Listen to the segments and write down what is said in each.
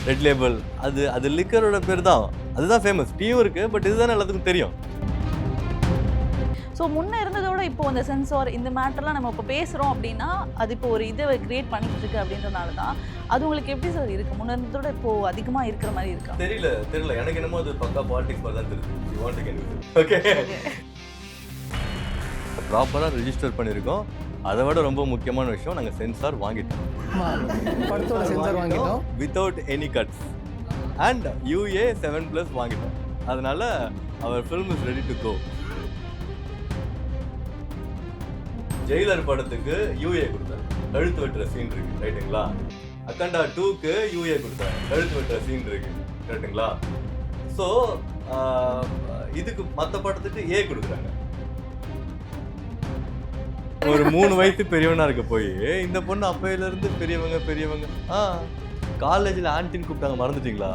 Red label, அது லிக்கரோட பேர் தான். அதுதான் ஃபேமஸ். டீயும் இருக்குது, பட் இதுதானே எல்லாத்துக்கும் தெரியும். ஸோ முன்னே இருந்ததோட இப்போ அந்த சென்சார் இந்த மேட்டர்லாம் நம்ம இப்போ பேசுகிறோம் அப்படின்னா அது இப்போ ஒரு இதை கிரியேட் பண்ணிட்டு இருக்கு அப்படின்றனால தான் அது உங்களுக்கு எப்படி சார் இருக்குது? முன்னே இருந்ததோட இப்போது அதிகமாக இருக்கிற மாதிரி இருக்கா? தெரியல எனக்கு என்னமோ அது பக்கா பாலிடிக்ஸ் மாதிரி தான் தெரியுது. You want to get okay, ப்ராப்பராக ரெஜிஸ்டர் பண்ணியிருக்கோம். அதை விட ரொம்ப முக்கியமான விஷயம், நாங்கள் சென்சார் வாங்கிட்டோம். படத்தோட சென்சார் வாங்கிட்டோம் without any cuts and UA 7+ வாங்கிட்டோம். அதனால அவர் film is ready to go. Jailer படத்துக்கு UA கொடுத்தாரு, கழுத்து வெட்டுற சீன் இருக்கு, ரைட்டுங்களா? அக்கண்டா 2க்கு UA கொடுத்தாரு, கழுத்து வெட்டுற சீன் இருக்கு, ரைட்டுங்களா? ஸோ இதுக்கு மற்ற படத்துக்கு A கொடுக்குறாங்க. ஒரு 3 வயசு பெரியவனா இருக்க போய் இந்த பொண்ணு அப்பையில இருந்து பெரியவங்க காலேஜில் ஆன்டின்னு கூப்பிட்டாங்க, மறந்துட்டீங்களா?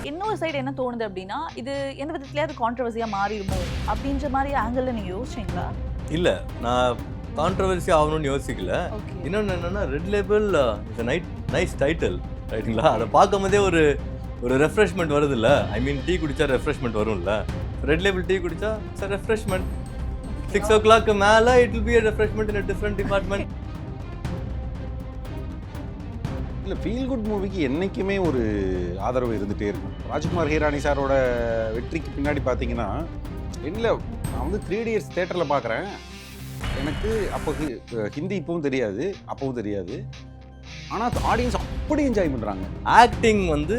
இன்னொரு சைடு என்ன தோணுது அப்படின்னா இது எந்த விதத்துலயாவது கான்ட்ரவர்சியாக மாறிடுமோ அப்படின்ற மாதிரி ஆங்கிளில் நீங்கள் யோசிச்சிங்களா? இல்லை, நான் கான்ட்ரவர்சி ஆகணும்னு யோசிக்கல. இன்னொன்று என்னன்னா, red label is nice title, ரைட்டுங்களா? அதை பார்க்கும் போதே ஒரு ரெஃப்ரெஷ்மெண்ட் வருது இல்லை? ஐ மீன், டீ குடித்தா ரெஃப்ரெஷ்மெண்ட் வரும்ல. ரெட் லேபிள் டீ குடித்தா இட்ஸ் ரெஃப்ரெஷ்மெண்ட். 6 o'clock மேலே it will B a refreshment in a different department. இல்லை, ஃபீல் குட் மூவிக்கு என்றைக்குமே ஒரு ஆதரவு இருந்துகிட்டே இருக்கும். ராஜ்குமார் ஹீரானி சாரோட வெற்றிக்கு பின்னாடி பார்த்தீங்கன்னா, இல்லை நான் வந்து 3 Idiots தேட்டரில் பார்க்குறேன். எனக்கு அப்போ ஹிந்தி இப்பவும் தெரியாது, அப்பவும் தெரியாது. ஆனால் ஆடியன்ஸ் அப்படி என்ஜாய் பண்ணுறாங்க. ஆக்டிங் வந்து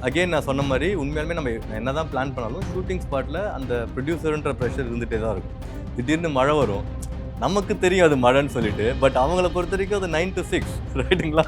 அகெயின் நான் சொன்ன மாதிரி உண்மையாலுமே நம்ம என்ன தான் பிளான் பண்ணாலும் ஷூட்டிங் ஸ்பாட்டில் அந்த ப்ரொடியூசருன்ற ப்ரெஷர் இருந்துகிட்டே தான் இருக்கும். திடீர்னு மழை வரும், நமக்கு தெரியும் அது மழைன்னு சொல்லிட்டு, பட் அவங்கள பொறுத்த வரைக்கும் அது 9 to 6, ரைட்டுங்களா?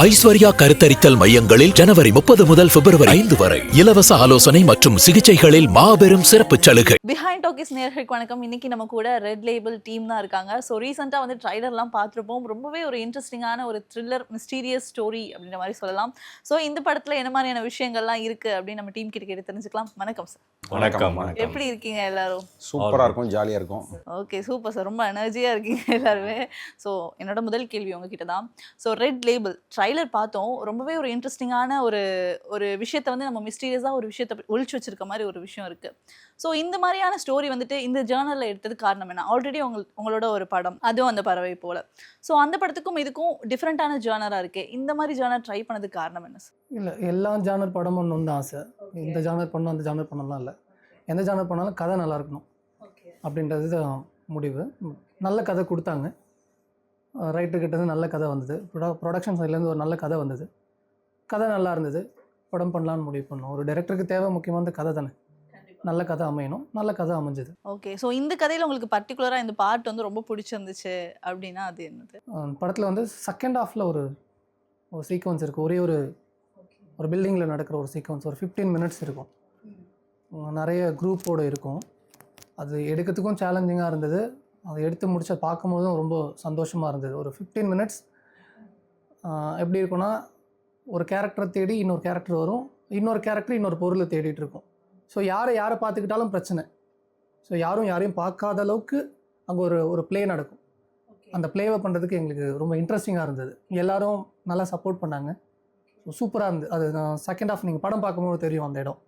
ஐஸ்வர்யா கருத்தரித்தல் மையங்களில் ஜனவரி 30 முதல் பிப்ரவரி 5 வரை இலவச ஆலோசனை மற்றும் சிகிச்சைகளில் மாபெரும் சிறப்பு சலுகை. பிஹைண்ட் டாக்கிஸ் நேயர்களுக்கு வணக்கம். இன்னைக்கு நம்ம கூட ரெட் லேபிள் டீம் தான் இருக்காங்க. ஸோ ரீசெண்டாக வந்து ட்ரைலர்லாம் பார்த்துருப்போம். ரொம்பவே ஒரு இன்ட்ரெஸ்டிங்கான ஒரு த்ரில்லர் மிஸ்டீரியஸ் ஸ்டோரி அப்படின்ற மாதிரி சொல்லலாம். ஸோ இந்த படத்தில் என்ன மாதிரியான விஷயங்கள்லாம் இருக்குது அப்படின்னு நம்ம டீம் கிட்ட கேட்டு தெரிஞ்சுக்கலாம். வணக்கம் சார். வணக்கம். எப்படி இருக்கீங்க எல்லாரும்? சூப்பராக இருக்கும், ஜாலியாக இருக்கும். Okay, super sir. ரொம்ப எனர்ஜியாக இருக்கீங்க எல்லாருமே. ஸோ என்னோட முதல் கேள்வி உங்ககிட்ட தான். ஸோ ரெட் லேபிள் ட்ரைலர் பார்த்தோம். ரொம்பவே ஒரு இன்ட்ரெஸ்டிங்கான ஒரு விஷயத்தை வந்து நம்ம மிஸ்டீரியஸாக ஒரு விஷயத்தை ஒழிச்சு வச்சிருக்க மாதிரி ஒரு விஷயம் இருக்குது. ஸோ இந்த மாதிரியான ஸ்டோரி வந்துட்டு இந்த ஜேர்னலில் எடுத்தது காரணம் என்ன? ஆல்ரெடி உங்களோட ஒரு படம், அதுவும் அந்த பறவை போல். ஸோ அந்த படத்துக்கும் இதுக்கும் டிஃப்ரெண்ட்டான ஜேர்னராக இருக்கே, இந்த மாதிரி ஜேர்னர் ட்ரை பண்ணதுக்கு காரணம் என்ன சார்? இல்லை, எல்லா ஜானர் படமும் ஒன்று வந்து ஆசை. இந்த ஜானர் பண்ணணும் அந்த ஜானர் பண்ணலாம் இல்லை, எந்த ஜானர் பண்ணாலும் கதை நல்லா இருக்கணும் அப்படின்றது தான் முடிவு. நல்ல கதை கொடுத்தாங்க, ரைட்டர்கிட்டேருந்து நல்ல கதை வந்தது, ப்ரொடக்ஷன் சைட்லேருந்து ஒரு நல்ல கதை வந்தது, கதை நல்லா இருந்தது, படம் பண்ணலான்னு முடிவு பண்ணோம். ஒரு டைரக்டருக்கு தேவை முக்கியமான கதை தானே, நல்ல கதை அமையணும், நல்ல கதை அமைஞ்சது. ஓகே, ஸோ இந்த கதையில் உங்களுக்கு பர்டிகுலராக இந்த பார்ட் வந்து ரொம்ப பிடிச்சிருந்துச்சு அப்படின்னா அது என்னது? படத்தில் வந்து செகண்ட் ஹாஃபில் ஒரு சீக்வன்ஸ் இருக்குது. ஒரே ஒரு பில்டிங்கில் நடக்கிற ஒரு சீக்வன்ஸ், ஒரு 15 minutes இருக்கும். நிறைய குரூப்போடு இருக்கும். அது எடுக்கிறதுக்கும் சேலஞ்சிங்காக இருந்தது, அதை எடுத்து முடிச்ச பார்க்கும்போதும் ரொம்ப சந்தோஷமாக இருந்தது. ஒரு 15 minutes எப்படி இருக்குன்னா, ஒரு கேரக்டரை தேடி இன்னொரு கேரக்டர் வரும், இன்னொரு கேரக்டர் இன்னொரு பொருளை தேடிட்டு இருக்கும். ஸோ யாரை பார்த்துக்கிட்டாலும் பிரச்சனை. ஸோ யாரையும் பார்க்காத அளவுக்கு அங்கே ஒரு ப்ளே நடக்கும். அந்த ப்ளேவை பண்ணுறதுக்கு எங்களுக்கு ரொம்ப இன்ட்ரெஸ்டிங்காக இருந்தது. எல்லோரும் நல்லா சப்போர்ட் பண்ணாங்க. ஸோ சூப்பராக இருந்தது. அது நான் செகண்ட் ஹாஃப் நீங்கள் படம் பார்க்கும்போது தெரியும் அந்த இடம்.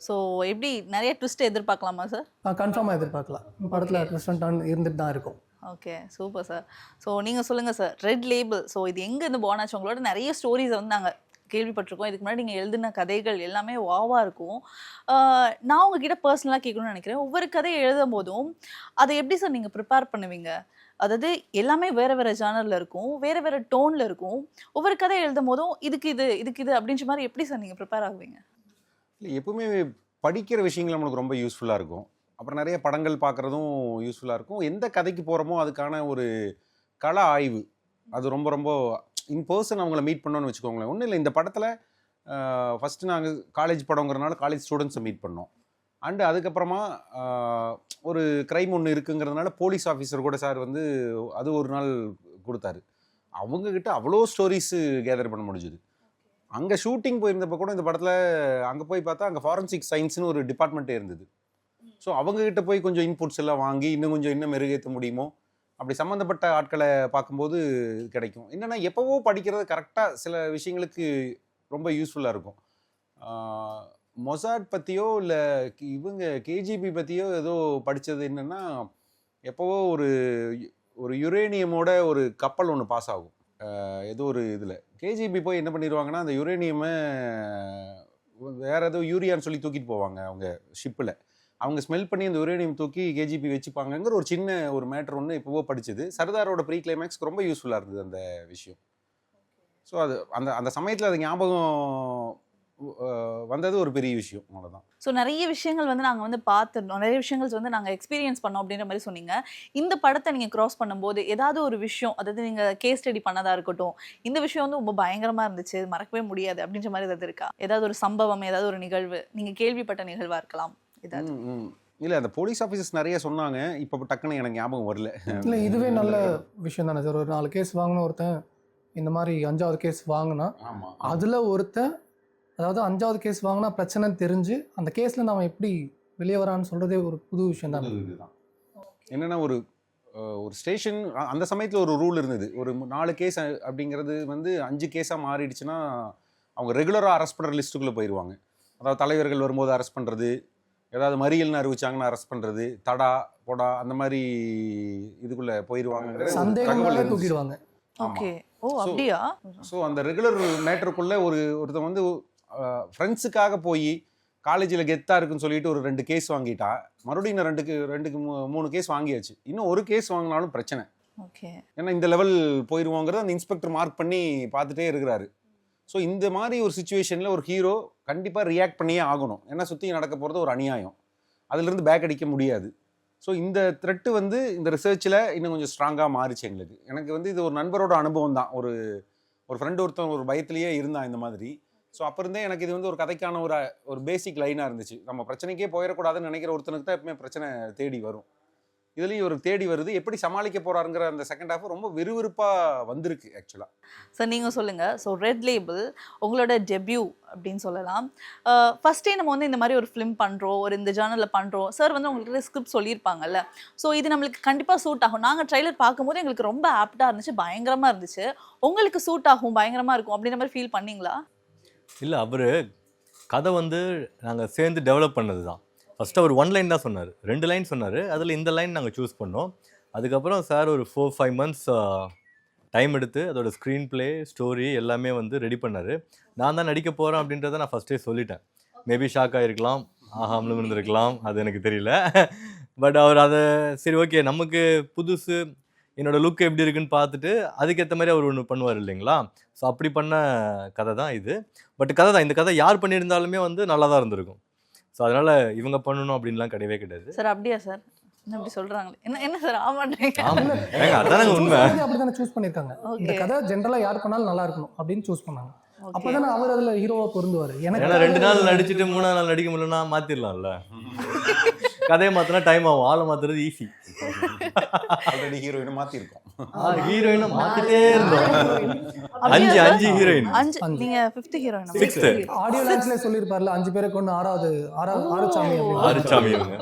ஸோ எப்படி நிறைய ட்விஸ்ட் எதிர்பார்க்கலாமா சார்? கன்ஃபார்மாக எதிர்பார்க்கலாம். படத்தில் ட்விஸ்ட் அண்ட் டர்ன் இருந்துட்டு தான் இருக்கும். Okay, super sir. ஸோ நீங்கள் சொல்லுங்கள் சார், ரெட் லேபிள் ஸோ இது எங்கேருந்து போன் ஆச்சு? உங்களோட நிறைய ஸ்டோரிஸை வந்து நாங்கள் கேள்விப்பட்டிருக்கோம். இதுக்கு முன்னாடி நீங்கள் எழுதின கதைகள் எல்லாமே வாவாக இருக்கும். நான் உங்ககிட்ட பர்சனலாக கேட்கணும்னு நினைக்கிறேன். ஒவ்வொரு கதையை எழுதும் போதும் அதை எப்படி சார் நீங்கள் ப்ரிப்பேர் பண்ணுவீங்க? அதாவது எல்லாமே வேறு ஜானரில் இருக்கும், வேறு டோனில் இருக்கும். ஒவ்வொரு கதையை எழுதும் போதும் இதுக்கு இது அப்படின்ற மாதிரி எப்படி சார் நீங்கள் ப்ரிப்பேர் ஆகுவீங்க? இல்லை, எப்பவுமே படிக்கிற விஷயங்கள் நம்மளுக்கு ரொம்ப யூஸ்ஃபுல்லாக இருக்கும். அப்புறம் நிறைய படங்கள் பார்க்குறதும் யூஸ்ஃபுல்லாக இருக்கும். எந்த கதைக்கு போகிறோமோ அதுக்கான ஒரு கள ஆய்வு, அது ரொம்ப ரொம்ப இன் பர்சன் அவங்கள மீட் பண்ணோன்னு வச்சுக்கோங்களேன். ஒன்றும் இல்லை, இந்த படத்தில் ஃபஸ்ட்டு நாங்கள் காலேஜ் படங்கிறதுனால காலேஜ் ஸ்டூடெண்ட்ஸை மீட் பண்ணோம். அண்டு அதுக்கப்புறமா ஒரு க்ரைம் ஒன்று இருக்குங்கிறதுனால போலீஸ் ஆஃபீஸர் கூட சார் வந்து அது ஒரு நாள் கொடுத்தாரு. அவங்கக்கிட்ட அவ்வளோ ஸ்டோரிஸு கேதர் பண்ண முடிஞ்சுது. அங்கே ஷூட்டிங் போயிருந்தப்போ கூட இந்த படத்தில் அங்கே போய் பார்த்தா அங்கே ஃபாரன்சிக் சயின்ஸ்னு ஒரு டிபார்ட்மெண்ட்டே இருந்தது. ஸோ அவங்கக்கிட்ட போய் கொஞ்சம் இன்புட்ஸ் எல்லாம் வாங்கி இன்னும் மெருகேற்ற முடியுமோ அப்படி சம்மந்தப்பட்ட ஆட்களை பார்க்கும்போது கிடைக்கும். என்னென்னா எப்போவோ படிக்கிறது கரெக்டாக சில விஷயங்களுக்கு ரொம்ப யூஸ்ஃபுல்லாக இருக்கும். மொசாட் பற்றியோ இல்லை இவங்க கேஜிபி பற்றியோ ஏதோ படித்தது என்னென்னா, எப்போவோ ஒரு யுரேனியமோட ஒரு கப்பல் ஒன்று பாஸ் ஆகும் ஏதோ ஒரு இதில். கேஜிபி போய் என்ன பண்ணிடுவாங்கன்னா, அந்த யுரேனியமை வேறு ஏதோ யூரியான்னு சொல்லி தூக்கிட்டு போவாங்க அவங்க ஷிப்பில். அவங்க ஸ்மெல் பண்ணி அந்த யுரேனியம் தூக்கி கேஜிபி வச்சுப்பாங்கங்கிற ஒரு சின்ன ஒரு மேட்ரு ஒன்று இப்போவோ படிச்சது. சர்தாரோட ப்ரீ கிளைமேக்ஸ்க்கு ரொம்ப யூஸ்ஃபுல்லாக இருந்தது அந்த விஷயம். ஸோ அது அந்த அந்த சமயத்தில் அது ஞாபகம் வந்தது ஒரு பெரிய விஷயம். அவ்வளோதான். ஸோ நிறைய விஷயங்கள் வந்து நாங்கள் வந்து பார்த்துருந்தோம், நிறைய விஷயங்கள் வந்து நாங்கள் எக்ஸ்பீரியன்ஸ் பண்ணோம் அப்படின்ற மாதிரி சொன்னீங்க. இந்த படத்தை நீங்கள் க்ராஸ் பண்ணும்போது ஏதாவது ஒரு விஷயம், அதாவது நீங்கள் கேஸ் ஸ்டடி பண்ணதாக இருக்கட்டும், இந்த விஷயம் வந்து ரொம்ப பயங்கரமாக இருந்துச்சு, மறக்கவே முடியாது அப்படின்ற மாதிரி ஏதாவது இருக்கா? ஏதாவது ஒரு சம்பவம், ஏதாவது ஒரு நிகழ்வு, நீங்கள் கேள்விப்பட்ட நிகழ்வாக இருக்கலாம் ஏதாவது? இல்லை, அந்த போலீஸ் ஆஃபீஸர்ஸ் நிறைய சொன்னாங்க, இப்போ டக்குன்னு எனக்கு ஞாபகம் வரல. இல்லை, இதுவே நல்ல விஷயம் தானே சார். ஒரு 4 கேஸ் வாங்கின ஒருத்தன் இந்த மாதிரி 5வது கேஸ் வாங்கினா, அதில் ஒருத்தன் அதாவது 5வது கேஸ் வாங்கினா பிரச்சனைன்னு தெரிஞ்சு அந்த கேஸில் நம்ம எப்படி வெளியே வரான்னு சொல்கிறதே ஒரு புது விஷயம் தான். இதுதான் என்னென்னா, ஒரு ஸ்டேஷன் அந்த சமயத்தில் ஒரு ரூல் இருந்தது. ஒரு 4 கேஸ் அப்படிங்கிறது வந்து 5 கேஸாக மாறிடுச்சுன்னா அவங்க ரெகுலராக அரெஸ்ட் பண்ணுற லிஸ்ட்டுக்குள்ளே போயிடுவாங்க. அதாவது தலைவர்கள் வரும்போது அரெஸ்ட் பண்ணுறது, ஏதாவது மறியல்னு அறிவிச்சாங்கன்னா அரெஸ்ட் பண்ணுறது, தடா பொடா அந்த மாதிரி இதுக்குள்ளே போயிடுவாங்க, சந்தேகம் தூக்கிடுவாங்க. ஓகே, ஓ அப்படியா? ஸோ அந்த ரெகுலர் மேட்டருக்குள்ளே ஒருத்தன் வந்து ஃப்ரெண்ட்ஸுக்காக போய் காலேஜில் கெத்தாக இருக்குன்னு சொல்லிட்டு ஒரு 2 கேஸ் வாங்கிட்டா, மறுபடியும் 3 கேஸ் வாங்கியாச்சு. இன்னும் ஒரு கேஸ் வாங்கினாலும் பிரச்சனை. ஓகே, ஏன்னா இந்த லெவல் போயிடுவோங்கிறத அந்த இன்ஸ்பெக்டர் மார்க் பண்ணி பார்த்துட்டே இருக்கிறாரு. ஸோ இந்த மாதிரி ஒரு சுச்சுவேஷனில் ஒரு ஹீரோ கண்டிப்பாக ரியாக்ட் பண்ணியே ஆகணும். ஏன்னா சுற்றி நடக்க போகிறது ஒரு அநியாயம், அதிலிருந்து பேக் அடிக்க முடியாது. ஸோ இந்த த்ரெட்டு வந்து இந்த ரிசர்ச்சில் இன்னும் கொஞ்சம் ஸ்ட்ராங்காக மாறிச்சு எங்களுக்கு. எனக்கு வந்து இது ஒரு நண்பரோட அனுபவம் தான். ஒரு ஃப்ரெண்டு ஒருத்தன் ஒரு பயத்திலேயே இருந்தான் இந்த மாதிரி. ஸோ அப்போ இருந்தே எனக்கு இது வந்து ஒரு கதைக்கான ஒரு பேசிக் லைனாக இருந்துச்சு. நம்ம பிரச்சனைக்கே போயிடக்கூடாதுன்னு நினைக்கிற ஒருத்தனுக்கு தான் எப்பவுமே பிரச்சனை தேடி வரும். இதுலேயும் ஒரு தேடி வருது. எப்படி சமாளிக்க போகிறாருங்கிற அந்த செகண்ட் ஹாஃப் ரொம்ப விறுவிறுப்பாக வந்திருக்கு ஆக்சுவலாக. சார் நீங்கள் சொல்லுங்கள். ஸோ ரெட் லேபிள் உங்களோட டெபியூ அப்படின்னு சொல்லலாம். ஃபஸ்ட்டே நம்ம வந்து இந்த மாதிரி ஒரு ஃபிலிம் பண்ணுறோம், ஒரு இந்த ஜேர்னலில் பண்ணுறோம். சார் வந்து உங்களுக்கு ஸ்கிரிப்ட் சொல்லியிருப்பாங்கல்ல, ஸோ இது நம்மளுக்கு கண்டிப்பாக சூட் ஆகும். நாங்கள் ட்ரைலர் பார்க்கும்போது எங்களுக்கு ரொம்ப ஆப்டாக இருந்துச்சு, பயங்கரமாக இருந்துச்சு. உங்களுக்கு சூட் ஆகும், பயங்கரமாக இருக்கும் அப்படின்ற மாதிரி ஃபீல் பண்ணிங்களா? இல்லை, அவர் கதை வந்து நாங்கள் சேர்ந்து டெவலப் பண்ணது தான். ஃபஸ்ட்டு அவர் 1 லைன் தான் சொன்னார், 2 லைன் சொன்னார். அதில் இந்த லைன் நாங்கள் சூஸ் பண்ணோம். அதுக்கப்புறம் சார் ஒரு 4-5 months டைம் எடுத்து அதோட ஸ்க்ரீன் ப்ளே, ஸ்டோரி எல்லாமே வந்து ரெடி பண்ணார். நான் தான் நடிக்க போகிறேன் அப்படின்றத நான் ஃபஸ்ட்டே சொல்லிட்டேன். மேபி ஷாக் ஆகிருக்கலாம், ஆகாமலும் இருந்திருக்கலாம், அது எனக்கு தெரியல. பட் அவர் அதை சரி ஓகே நமக்கு புதுசு, என்னோடய லுக் எப்படி இருக்குன்னு பார்த்துட்டு அதுக்கேற்ற மாதிரி அவர் ஒன்று பண்ணுவார் இல்லைங்களா. ஸோ அப்படி பண்ண கதை தான் இது. பட் கதை தான், இந்த கதை யார் பண்ணியிருந்தாலுமே வந்து நல்லா தான் இருந்திருக்கும். ஸோ அதனால் இவங்க பண்ணணும் அப்படின்லாம் கிடையவே கிடையாது. சார் அப்படியா சார்? என்ன அப்படி சொல்கிறாங்களே, என்ன சார் ஆமாட்டேங்க. அதானே உண்மை. அப்படி தானே சூஸ் பண்ணியிருக்காங்க. இந்த கதை ஜென்ரலாக யார் பண்ணாலும் நல்லா இருக்கணும் அப்படின்னு சூஸ் பண்ணாங்க. அப்போ தானே அவர் அதில் ஹீரோவாக பொருந்துவார். ஏன்னா 2 நாள் நடிச்சுட்டு 3ஆவது நாள் நடிக்க முடியலன்னா மாற்றிடலாம்ல. கதையை மாற்றினா டைம் ஆகும், ஆளை மாற்றுறது ஈஸி. ஆல்ரெடி ஹீரோயினை மாற்றிருக்கோம், ஹீரோயினை மாற்றிட்டே இருந்தோம். 5 ஹீரோயின், நீங்க 5th ஹீரோயின். 6th ஆடியோ லான்ச்ல சொல்லியிருப்பார்ல 5 பேரை கொண்டு 6ஆவது ஆறுச்சாமி இவங்க.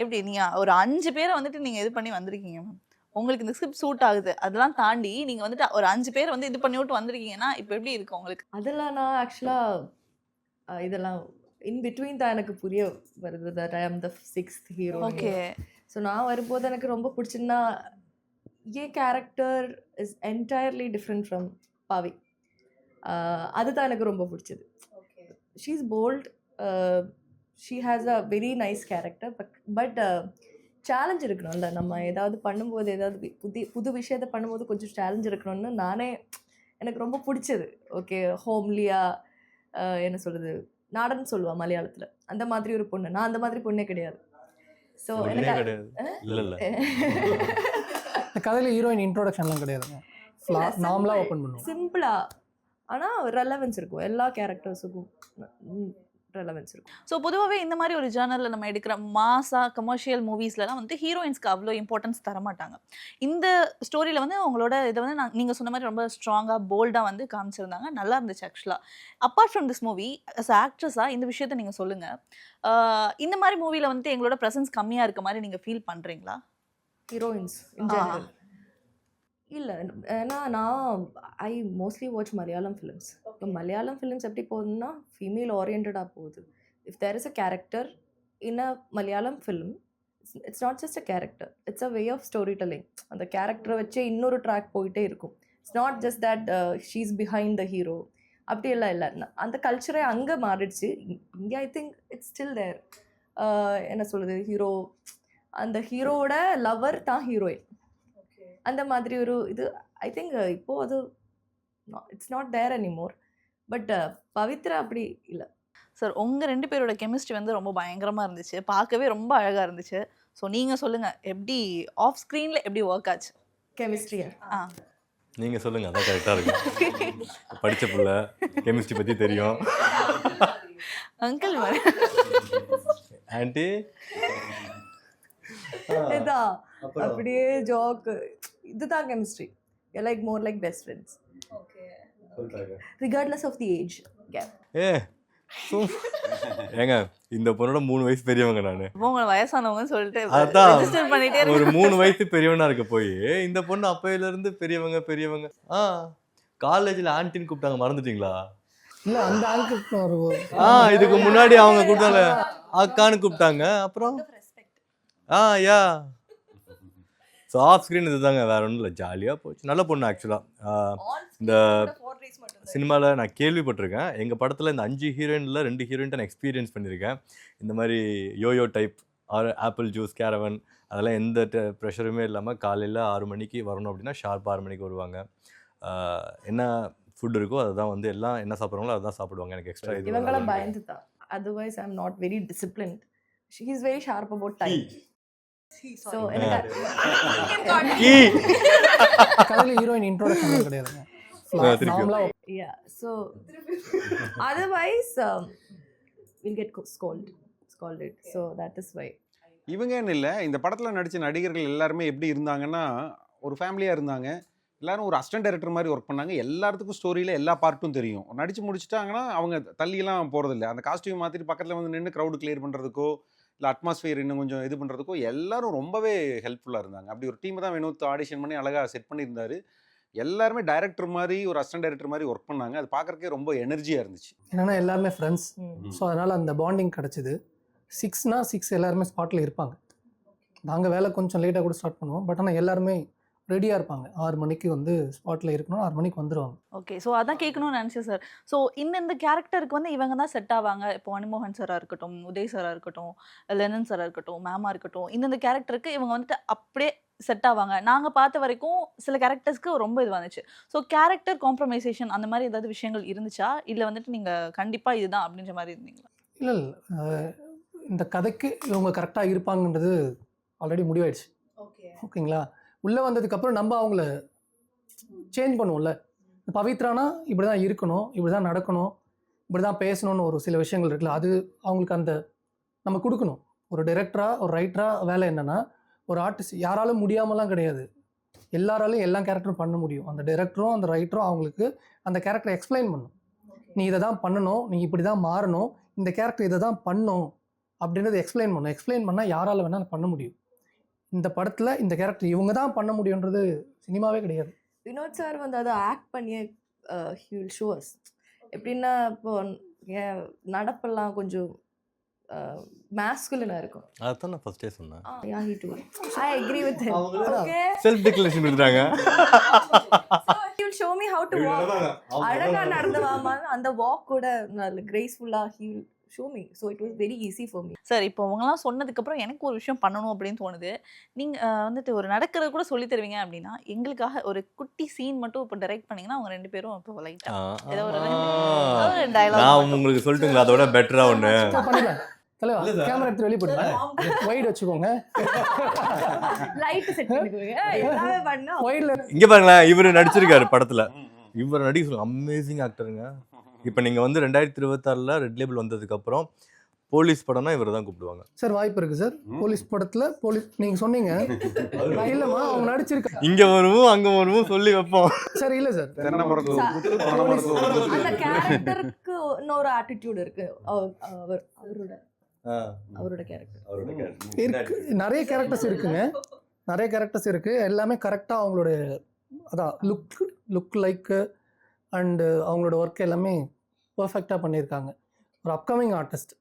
எப்படி நீங்க ஒரு 5 பேரை வந்துட்டு நீங்க இது பண்ணி வந்திருக்கீங்க மேம். உங்களுக்கு இந்த ஸ்கிரிப்ட் சூட் ஆகுது, அதெல்லாம் தாண்டி நீங்க வந்துட்டு ஒரு 5 பேர் வந்து இது பண்ணி விட்டு வந்திருக்கீங்கன்னா இப்போ எப்படி இருக்கு உங்களுக்கு? அதெல்லாம் நான் ஆக்சுவலாக இதெல்லாம் இன் பிட்வீன் தான் எனக்கு புரிய வருது. தட் ஐ ஆம் த 6th ஹீரோ. ஓகே, ஸோ நான் வரும்போது எனக்கு ரொம்ப பிடிச்சதுன்னா, character is entirely different from பாவி. அதுதான் எனக்கு ரொம்ப பிடிச்சது. She is bold, she has a very nice character. But challenge இருக்கணும்ல, நம்ம ஏதாவது பண்ணும்போது, ஏதாவது புது விஷயத்த பண்ணும்போது கொஞ்சம் சேலஞ்ச் இருக்கணும்னு நானே எனக்கு ரொம்ப பிடிச்சது. ஓகே, ஹோம்லியாக என்ன சொல்கிறது, நாடன் சொல்லுவா மலையாளத்தில், அந்த மாதிரி ஒரு பொண்ணு. நான் அந்த மாதிரி பொண்ணே கிடையாது. ஸோ எனக்கு கதையில் ஹீரோயின் இன்ட்ரோடக்ஷன்லாம் கிடையாதுங்க, நார்மலாக ஓப்பன் பண்ணுவோம், சிம்பிளாக. ஆனால் ரெலவென்ஸ் இருக்கும், எல்லா கேரக்டர்ஸுக்கும் ரெலவென்ஸ் இருக்கும். ஸோ பொதுவாகவே இந்த மாதிரி ஒரு ஜேர்னலில் நம்ம எடுக்கிற மாசா கமர்ஷியல் மூவிஸ்லாம் வந்து ஹீரோயின்ஸ்க்கு அவ்வளோ இம்பார்ட்டன்ஸ் தரமாட்டாங்க. இந்த ஸ்டோரியில் வந்து உங்களோட இதை வந்து நீங்கள் சொன்ன மாதிரி ரொம்ப ஸ்ட்ராங்காக போல்டாக வந்து காமிச்சிருந்தாங்க, நல்லா இருந்துச்சு ஆக்சுவலாக. Apart from this movie, as ஆக்ட்ரஸாக இந்த விஷயத்த நீங்கள் சொல்லுங்கள். இந்த மாதிரி மூவியில் வந்து எங்களோட ப்ரெசன்ஸ் கம்மியாக இருக்க மாதிரி நீங்கள் ஃபீல் பண்ணுறீங்களா? Heroines in general. இல்லை, ஏன்னா நான் I mostly watch Malayalam films. இப்போ மலையாளம் ஃபிலிம்ஸ் எப்படி போகுதுன்னா ஃபீமேல் ஓரியன்டாக போகுது. If there is a character in a Malayalam film, it's not just a character, it's a way of story telling. அந்த கேரக்டரை வச்சு இன்னொரு ட்ராக் போயிட்டே இருக்கும். It's not just that she's behind the hero, அப்படி எல்லாம் இல்லை. அந்த கல்ச்சரே அங்கே மாறிடுச்சு. இங்கே I think it's still there. என்ன சொல்கிறது, ஹீரோ அந்த ஹீரோவோட லவர் தான் ஹீரோயின், அந்த மாதிரி ஒரு இது ஐ திங்க் இப்போது அது it's not there anymore. But Pavithra அப்படி இல்லை. சார் உங்கள் 2 பேரோட கெமிஸ்ட்ரி வந்து ரொம்ப பயங்கரமாக இருந்துச்சு, பார்க்கவே ரொம்ப அழகாக இருந்துச்சு. ஸோ நீங்கள் சொல்லுங்கள், எப்படி ஆஃப் ஸ்க்ரீனில் எப்படி ஒர்க் ஆச்சு கெமிஸ்ட்ரியா? நீங்கள் சொல்லுங்கள், அதான் கரெக்டாக இருக்கும். படித்த புள்ள, கெமிஸ்ட்ரி பற்றி தெரியும். அங்கிள் ஆண்டி இதான் அப்படியே ஜோக், இதுதான் chemistry. Like more like best friends regardless of the age gap. ஏங்க இந்த பொண்ணோட 3 வயசு பெரியவங்க நான். உங்களை வயசானவங்கன்னு சொல்லிட்டு அதான் ரெஜிஸ்டர் பண்ணிட்டே ஒரு 3 வயசு பெரியவனா இருக்க போய் இந்த பொண்ணு அப்பையில இருந்து பெரியவங்க பெரியவங்க. காலேஜ்ல ஆன்டின்னு கூப்பிட்டாங்க, மறந்துட்டீங்களா? இல்லை அந்த ஆளுக்கு ஒரு இதுக்கு முன்னாடி அவங்க கூப்பிட்டாங்க அக்கான்னு கூப்பிட்டாங்க. அப்புறம் யா ஸோ ஆஃப் ஸ்க்ரீன் இதுதாங்க, வேற ஒன்றும் இல்லை. ஜாலியாக போச்சு, நல்ல பொண்ணு. ஆக்சுவலாக இந்த சினிமாவில் நான் கேள்விப்பட்டிருக்கேன். எங்கள் படத்தில் இந்த 5 ஹீரோயினில் 2 ஹீரோயின்ட்ட நான் எக்ஸ்பீரியன்ஸ் பண்ணியிருக்கேன். இந்த மாதிரி yoyo type or apple juice caravan அதெல்லாம் எந்த ப்ரெஷருமே இல்லாமல் காலையில் 6 மணிக்கு வரணும் அப்படின்னா ஷார்ப் 6 மணிக்கு வருவாங்க. என்ன ஃபுட் இருக்கோ அதை தான் வந்து எல்லாம் என்ன சாப்பிட்றாங்களோ அதுதான் சாப்பிடுவாங்க. எனக்கு எக்ஸ்ட்ரா இது இவங்களாம் பயந்து தான். Otherwise I am not very disciplined. She is very sharp about time. So எனக்கு கதையில் ஹீரோயின் இன்ட்ரோடக்ஷன் கிடையாதுங்க. நார்மலாக yeah, so otherwise we'll get scolded, so that is why. இவங்கன்னு இல்லை, இந்த படத்தில் நடித்த நடிகர்கள் எல்லாருமே எப்படி இருந்தாங்கன்னா ஒரு ஃபேமிலியாக இருந்தாங்க. எல்லாரும் ஒரு அசிஸ்டன்ட் டைரக்டர் மாதிரி ஒர்க் பண்ணாங்க. எல்லாத்துக்கும் ஸ்டோரியில் எல்லா பார்ட்டும் தெரியும். நடித்து முடிச்சிட்டாங்கன்னா அவங்க தள்ளியெல்லாம் போகிறதில்ல. அந்த காஸ்டியூம் மாற்றிட்டு பக்கத்தில் வந்து நின்று க்ரௌடு கிளியர் பண்ணுறதுக்கோ இல்லை அட்மாஸ்ஃபியர் இன்னும் கொஞ்சம் இது பண்ணுறதுக்கோ எல்லாரும் ரொம்பவே ஹெல்ப்ஃபுல்லாக இருந்தாங்க. அப்படி ஒரு டீம் தான் வினோத் ஆடிஷன் பண்ணி அழகாக செட் பண்ணியிருந்தாரு. எல்லாருமே டைரக்டர் மாதிரி ஒரு அசிஸ்டன்ட் டைரக்டர் மாதிரி ஒர்க் பண்ணாங்க. அது பார்க்குறக்கே ரொம்ப எனர்ஜியாக இருந்துச்சு. என்னன்னா எல்லாருமே ஃப்ரெண்ட்ஸ். ஸோ அதனால் அந்த பாண்டிங் கிடச்சிது. 6னா 6 எல்லாருமே ஸ்பாட்டில் இருப்பாங்க. நாங்கள் வேலை கொஞ்சம் லேட்டாக கூட ஸ்டார்ட் பண்ணுவோம். பட் ஆனால் எல்லாருமே ரெடியாக இருப்பாங்க. 6 மணிக்கு வந்து ஸ்பாட்டில் இருக்கணும், 6 மணிக்கு வந்துடுவாங்க. ஓகே, ஸோ அதான் கேட்கணும்னு நினச்சேன் சார். ஸோ இந்த கேரக்டருக்கு வந்து இவங்க தான் செட் ஆவாங்க. இப்போ மணிமோகன் சாராக இருக்கட்டும், உதய் சாராக இருக்கட்டும், லெனன் சாராக இருக்கட்டும், மேமாக இருக்கட்டும், இந்த கேரக்டருக்கு இவங்க வந்துட்டு அப்படியே செட் ஆவாங்க. நாங்கள் பார்த்த வரைக்கும் சில கேரக்டர்ஸ்க்கு ரொம்ப இது வந்துச்சு. ஸோ கேரக்டர் காம்ப்ரமைசேஷன் அந்த மாதிரி ஏதாவது விஷயங்கள் இருந்துச்சா, இல்லை வந்துட்டு நீங்கள் கண்டிப்பாக இதுதான் அப்படின்ற மாதிரி இருந்தீங்களா? இல்லை இந்த கதைக்கு இவங்க கரெக்டாக இருப்பாங்கன்றது ஆல்ரெடி முடிவாயிடுச்சு. ஓகேங்களா? உள்ளே வந்ததுக்கப்புறம் நம்ம அவங்கள சேஞ்ச் பண்ணுவோம்ல. பவித்ரானா இப்படி தான் இருக்கணும், இப்படி தான் நடக்கணும், இப்படி தான் பேசணும்னு ஒரு சில விஷயங்கள் இருக்குல்ல, அது அவங்களுக்கு அந்த நம்ம கொடுக்கணும். ஒரு டைரக்டராக ஒரு ரைட்டராக வேலை என்னென்னா, ஒரு ஆர்டிஸ்ட் யாராலும் முடியாமலாம் கிடையாது, எல்லாராலையும் எல்லா கேரக்டரும் பண்ண முடியும். அந்த டைரக்டரும் அந்த ரைட்டரும் அவங்களுக்கு அந்த கேரக்டரை எக்ஸ்பிளைன் பண்ணணும். நீ இதை தான் பண்ணணும், நீ இப்படி தான் மாறணும், இந்த கேரக்டர் இதை தான் பண்ணும் அப்படின்றது எக்ஸ்பிளைன் பண்ணணும். எக்ஸ்பிளைன் பண்ணால் யாரால் வேணாலும் பண்ண முடியும். இந்த படத்தில் இந்த கேரக்டர் இவங்க தான் பண்ண முடியுன்றது சினிமாவே கிடையாது. வினோத் சார் வந்து அதை ஆக்ட் பண்ணிய ஹில் ஷோஸ் எப்படின்னா, இப்போ நடப்பெல்லாம் கொஞ்சம் masculine-ஆ இருக்கும். அதான் நான் ஃபர்ஸ்டே சொன்னேன். Yeah, he too. I agree with him. Okay. Self declaration கொடுத்தாங்க. So he will show me how to walk. அழகா நடந்துவாமா அந்த வாக் கூட நல்ல கிரேஸ்ஃபுல்லா he will show me. So it was very easy for me. Sir, இப்போ அவங்கலாம் சொன்னதுக்கப்புறம் எனக்கு ஒரு விஷயம் பண்ணணும் அப்படின்னு தோணுது. நீங்கள் வந்துட்டு ஒரு நடக்கிறது கூட சொல்லி தருவீங்க அப்படின்னா எங்களுக்காக ஒரு குட்டி சீன் மட்டும் இப்போ டைரக்ட் பண்ணிங்கன்னா அவங்க 2 பேரும் இப்போ லைட்டாக ஏதோ ஒரு டயலாக் நான் உங்களுக்கு சொல்லட்டுங்களா? அதோட பெட்டராக ஒன்று பண்ணிக்கலாம் தலைவா. கேமரா எடுத்து வெளியே போடுங்க, வைட் வச்சுக்கோங்க, லைட் செட் பண்ணிக்கோங்க, எல்லாமே பண்ணா வைட்ல. இங்கே பாருங்களேன், இவர் நடிச்சிருக்காரு படத்தில். இவர் நடிக்க சொல்லுங்க, அமேசிங் ஆக்டருங்க. இப்போ நீங்கள் வந்து 2026 ரெட் லேபிள் வந்ததுக்கப்புறம் போலீஸ் படம்னா இவர் தான் கூப்பிடுவாங்க சார். வாய்ப்பு இருக்குது சார். போலீஸ் படத்தில் போலீஸ் நீங்கள் சொன்னீங்க இல்லைம்மா, அவங்க நடிச்சிருக்காங்க. இங்கே வருவோம் அங்கே வருவோம் சொல்லி வைப்போம் சார். இல்லை சார், அந்த கேரக்டருக்கு இன்னொரு ஆட்டிடியூட் இருக்கு. அவரோட கேரக்டர் இருக்கு, நிறைய கேரக்டர்ஸ் இருக்குங்க. நிறைய கேரக்டர்ஸ் இருக்குது, எல்லாமே கரெக்டாக அவங்களுடைய அதான் லுக் லைக்கு அண்டு அவங்களோட ஒர்க் எல்லாமே பர்ஃபெக்டாக பண்ணியிருக்காங்க. ஒரு அப்கமிங் ஆர்டிஸ்ட்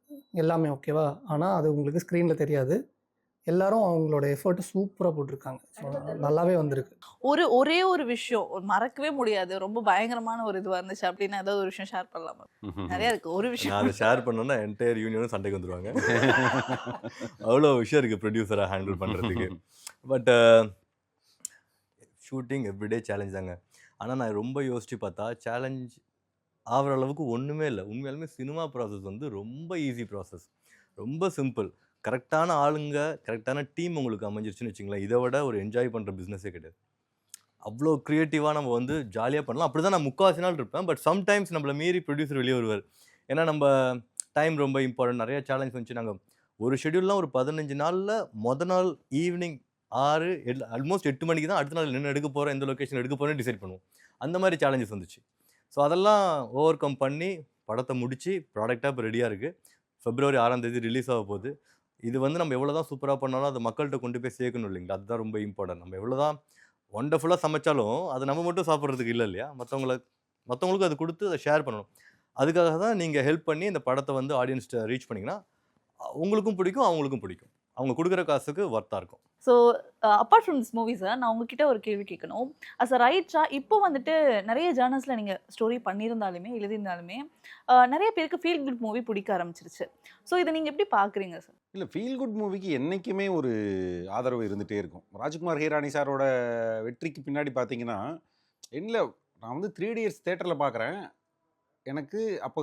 எல்லாமே ஓகேவா, ஆனால் அது உங்களுக்கு ஸ்க்ரீனில் தெரியாது. எல்லாரும் அவங்களோட எஃபர்ட் சூப்பராக போட்டிருக்காங்க. ஸோ நல்லாவே வந்திருக்கு. ஒரே ஒரு விஷயம் மறக்கவே முடியாது, ரொம்ப பயங்கரமான ஒரு இதுவாக இருந்துச்சு அப்படின்னா ஏதாவது ஒரு விஷயம் ஷேர் பண்ணலாமா? நிறைய இருக்கு, ஒரு நான் விஷயம். அதை ஷேர் பண்ணோன்னா என்டையர் யூனியனும் சண்டைக்கு வந்துடுவாங்க. அவ்வளோ விஷயம் இருக்குது ப்ரொடியூசராக ஹேண்டில் பண்ணுறதுக்கு. பட் ஷூட்டிங் எவ்ரிடே சேலஞ்ச் தாங்க. ஆனால் நான் ரொம்ப யோசித்து பார்த்தா சேலஞ்ச் ஆகிற அளவுக்கு ஒன்றுமே இல்லை. உண்மையாலுமே சினிமா ப்ராசஸ் வந்து ரொம்ப ஈஸி ப்ராசஸ், ரொம்ப சிம்பிள். கரெக்டான ஆளுங்க, கரெக்டான டீம் உங்களுக்கு அமைஞ்சிருச்சுன்னு வச்சுங்களேன், இதை விட ஒரு என்ஜாய் பண்ணுற பிஸ்னஸே கிடையாது. அவ்வளோ க்ரியேட்டிவாக நம்ம வந்து ஜாலியாக பண்ணலாம். அப்படி தான் நான் முக்கால்வாசி நாள் இருப்பேன். பட் சம்டைம்ஸ் நம்மளை மீறி ப்ரொடியூசர் வெளியே வருவார். ஏன்னா நம்ம டைம் ரொம்ப இம்பார்ட்டன்ட், நிறைய சேலஞ்ச் வந்துச்சு. நாங்கள் ஒரு ஷெடியூல்லாம் ஒரு 15 நாளில் நாள் ஈவினிங் 6 ஆல்மோஸ்ட் 8 மணிக்கு தான் அடுத்த நாள் என்ன எடுக்க போகிறோம், எந்த லொக்கேஷன் எடுக்க போகிறோன்னு டிசைட் பண்ணுவோம். அந்த மாதிரி சேலஞ்சஸ் வந்துச்சு. ஸோ அதெல்லாம் ஓவர் கம் பண்ணி படத்தை முடித்து ப்ராடக்டாக இப்போ ரெடியாக இருக்குது. February 6 ரிலீஸ் ஆக போகுது. இது வந்து நம்ம எவ்வளோ தான் சூப்பராக பண்ணாலும் அது மக்கள்கிட்ட கொண்டு போய் சேர்க்கணும் இல்லைங்களா, அதுதான் ரொம்ப இம்பார்ட்டன்ட். நம்ம எவ்வளோ தான் ஒண்டர்ஃபுல்லாக சமைச்சாலும் அது நம்ம மட்டும் சாப்பிட்றதுக்கு இல்லை இல்லையா, மற்றவங்களுக்கு அது கொடுத்து அதை ஷேர் பண்ணணும். அதுக்காக தான் நீங்கள் ஹெல்ப் பண்ணி இந்த படத்தை வந்து ஆடியன்ஸ்ட்டை ரீச் பண்ணிங்கன்னா உங்களுக்கும் பிடிக்கும், அவங்களுக்கும் பிடிக்கும். அவங்க கொடுக்குற காசுக்கு ஒர்த்தாக இருக்கும். So apart from this movie sir, நான் உங்ககிட்ட ஒரு கேள்வி கேட்கணும். அஸ் அ ரைட்டரா இப்போ வந்துட்டு நிறைய ஜேர்னல்ஸில் நீங்கள் ஸ்டோரி பண்ணியிருந்தாலுமே எழுதியிருந்தாலுமே நிறைய பேருக்கு ஃபீல் குட் மூவி பிடிக்க ஆரம்பிச்சிருச்சு. ஸோ இதை நீங்கள் எப்படி பார்க்குறீங்க சார்? இல்லை, ஃபீல் குட் மூவிக்கு என்றைக்குமே ஒரு ஆதரவு இருந்துகிட்டே இருக்கும். ராஜ்குமார் ஹீரானி சாரோட வெற்றிக்கு பின்னாடி பார்த்தீங்கன்னா, இல்லை நான் வந்து 3 Idiots தேட்டரில் பார்க்குறேன். எனக்கு அப்போ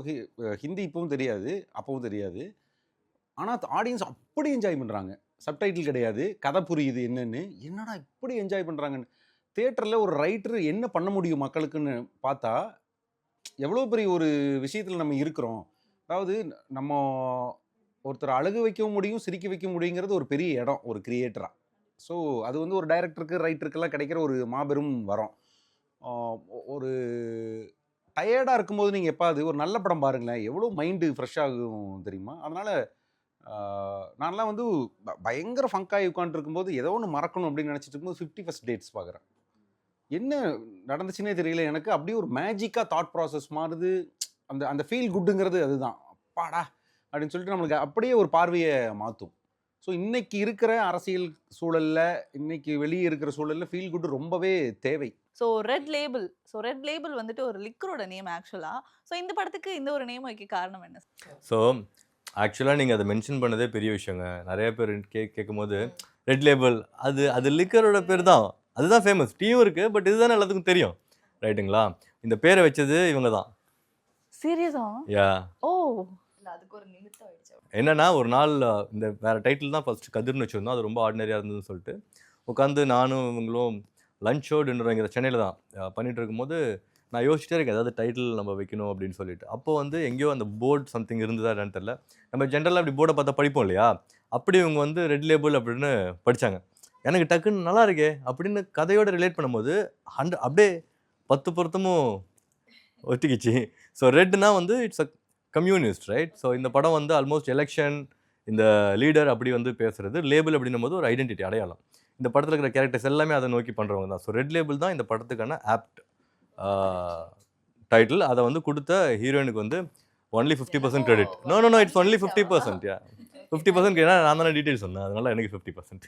ஹிந்தி இப்பவும் தெரியாது, அப்பவும் தெரியாது. ஆனால் ஆடியன்ஸ் அப்படி என்ஜாய் பண்ணுறாங்க. சப்டைட்டில் கிடையாது, கதை புரியுது என்னன்னு, என்னடா இப்படி என்ஜாய் பண்ணுறாங்கன்னு. தேட்டரில் ஒரு ரைட்டர் என்ன பண்ண முடியும் மக்களுக்குன்னு பார்த்தா எவ்வளோ பெரிய ஒரு விஷயத்தில் நம்ம இருக்கிறோம். அதாவது நம்ம ஒருத்தர் அழகு வைக்கவும் முடியும், சிரிக்க வைக்க முடியுங்கிறது ஒரு பெரிய இடம் ஒரு கிரியேட்டராக. ஸோ அது வந்து ஒரு டைரக்டருக்கு ரைட்டருக்கெல்லாம் கிடைக்கிற ஒரு மாபெரும் வரம். ஒரு டயர்டாக இருக்கும்போது நீங்கள் எப்பாவது ஒரு நல்ல படம் பாருங்களேன், எவ்வளோ மைண்டு ஃப்ரெஷ் ஆகும் தெரியுமா. அதனால் நான்லாம் வந்து பயங்கர ஃபங்காகி உட்காந்துருக்கும்போது ஏதோ ஒன்று மறக்கணும் அப்படின்னு நினச்சிட்டு இருக்கும்போது 51st Dates பார்க்குறேன். என்ன நடந்துச்சுன்னே தெரியல எனக்கு. அப்படியே ஒரு மேஜிக்காக தாட் ப்ராசஸ் மாறுது. அந்த அந்த ஃபீல் குட்டுங்கிறது அதுதான். அப்பாடா அப்படின்னு சொல்லிட்டு நம்மளுக்கு அப்படியே ஒரு பார்வையை மாற்றும். ஸோ இன்னைக்கு இருக்கிற அரசியல் சூழலில், இன்னைக்கு வெளியே இருக்கிற சூழலில் ஃபீல் குட் ரொம்பவே தேவை. ஸோ ரெட் லேபிள் வந்துட்டு ஒரு லிக்கரோட நேம் ஆக்சுவலாக. ஸோ இந்த படத்துக்கு இந்த ஒரு நேம் வைக்க காரணம் என்ன? ஸோ ஆக்சுவலாக நீங்கள் அதை மென்ஷன் பண்ணதே பெரிய விஷயங்க. நிறைய பேர் கேட்கும்போது ரெட் லேபிள் அது லிக்கரோட பேர் தான், அதுதான் ஃபேமஸ். டீயும் இருக்குது, பட் இதுதானே எல்லாத்துக்கும் தெரியும், ரைட்டுங்களா? இந்த பேரை வச்சது இவங்க தான். சீரியஸா? யா. ஓ, அதுக்கு ஒரு நிமித்தம் ஆயிடுச்சு. என்னன்னா ஒரு நாள் இந்த வேறு டைட்டில் தான் ஃபஸ்ட்டு கதிர்னு வச்சுருந்தோம். அது ரொம்ப ஆர்டினரியாக இருந்ததுன்னு சொல்லிட்டு உட்காந்து நானும் இவங்களும் லஞ்சோ டின்னருங்கிற சென்னையில் தான் பண்ணிகிட்டு இருக்கும்போது நான் யோசிச்சிட்டே இருக்கேன் ஏதாவது டைட்டில் நம்ம வைக்கணும் அப்படின்னு சொல்லிட்டு. அப்போ வந்து எங்கேயோ அந்த போர்டு சம்திங் இருந்ததா என்னன்னு தெரியல. நம்ம ஜென்ரலாக அப்படி போர்டை பார்த்தா படிப்போம் இல்லையா, அப்படி இவங்க வந்து ரெட் லேபிள் அப்படின்னு படித்தாங்க. எனக்கு டக்குன்னு நல்லா இருக்கே அப்படின்னு கதையோடு ரிலேட் பண்ணும்போது அப்படியே 10 பொருத்தமும் ஒட்டிக்கிச்சு. ஸோ ரெட்னா வந்து it's a communist, right? So இந்த படம் வந்து ஆல்மோஸ்ட் எலெக்ஷன், இந்த லீடர் அப்படி வந்து பேசுகிறது. லேபிள் அப்படின்னும் போது ஒரு ஐடென்டிட்டி, அடையாளம். இந்த படத்தில் இருக்கிற கேரக்டர்ஸ் எல்லாமே அதை நோக்கி பண்ணுறவங்க தான். ஸோ ரெட் லேபிள் தான் இந்த படத்துக்கான ஆப்ட் டைட்டில். அதை வந்து கொடுத்த ஹீரோயினுக்கு வந்து only 50% credit. No it's only 50%. 50% ஏன்னா நான் தானே டீட்டெயில் சொன்னேன், அதனால எனக்கு 50%.